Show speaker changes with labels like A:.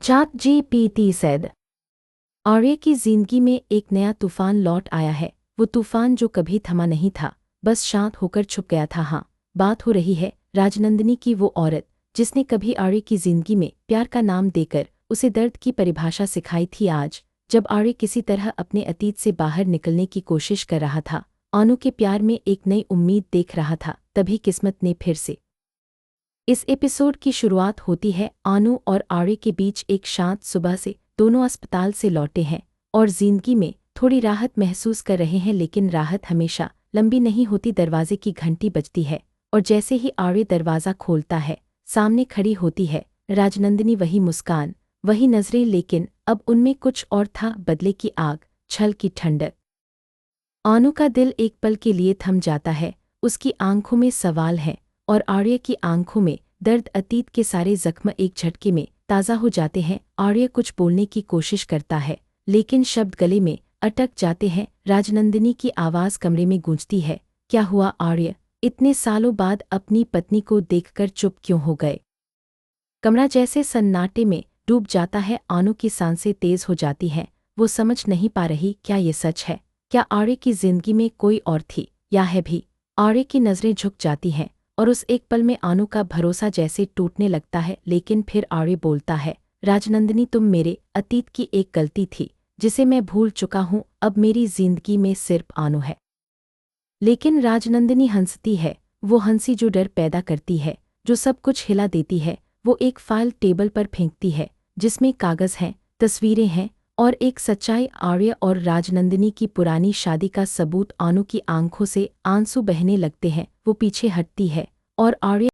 A: ChatGPT said, आर्य की जिंदगी में एक नया तूफान लौट आया है। वो तूफान जो कभी थमा नहीं था, बस शांत होकर छुप गया था। हाँ, बात हो रही है राजनंदिनी की, वो औरत जिसने कभी आर्य की जिंदगी में प्यार का नाम देकर उसे दर्द की परिभाषा सिखाई थी। आज जब आर्य किसी तरह अपने अतीत से बाहर निकलने की कोशिश कर रहा था, आनू के प्यार में एक नई उम्मीद देख रहा था, तभी किस्मत ने फिर से। इस एपिसोड की शुरुआत होती है आनू और आर्य के बीच एक शांत सुबह से। दोनों अस्पताल से लौटे हैं और जिंदगी में थोड़ी राहत महसूस कर रहे हैं, लेकिन राहत हमेशा लंबी नहीं होती। दरवाजे की घंटी बजती है और जैसे ही आर्य दरवाज़ा खोलता है, सामने खड़ी होती है राजनंदिनी। वही मुस्कान, वही नजरें, लेकिन अब उनमें कुछ और था। बदले की आग, छल की ठंडक। आनू का दिल एक पल के लिए थम जाता है। उसकी आंखों में सवाल है और आर्य की आंखों में दर्द। अतीत के सारे जख्म एक झटके में ताज़ा हो जाते हैं। आर्य कुछ बोलने की कोशिश करता है, लेकिन शब्द गले में अटक जाते हैं। राजनंदिनी की आवाज़ कमरे में गूंजती है, क्या हुआ आर्य? इतने सालों बाद अपनी पत्नी को देखकर चुप क्यों हो गए? कमरा जैसे सन्नाटे में डूब जाता है। आनू की सांसें तेज हो जाती हैं। वो समझ नहीं पा रही, क्या ये सच है? क्या आर्य की जिंदगी में कोई और थी, या है भी? आर्य की नज़रें झुक जाती हैं और उस एक पल में आनू का भरोसा जैसे टूटने लगता है। लेकिन फिर आर्य बोलता है, राजनंदिनी, तुम मेरे अतीत की एक गलती थी जिसे मैं भूल चुका हूँ। अब मेरी जिंदगी में सिर्फ आनू है। लेकिन राजनंदिनी हंसती है, वो हंसी जो डर पैदा करती है, जो सब कुछ हिला देती है। वो एक फाइल टेबल पर फेंकती है जिसमें कागज़ हैं, तस्वीरें हैं और एक सच्चाई। आर्य और राजनंदिनी की पुरानी शादी का सबूत। आनू की आंखों से आंसू बहने लगते हैं। वो पीछे हटती है और आर्य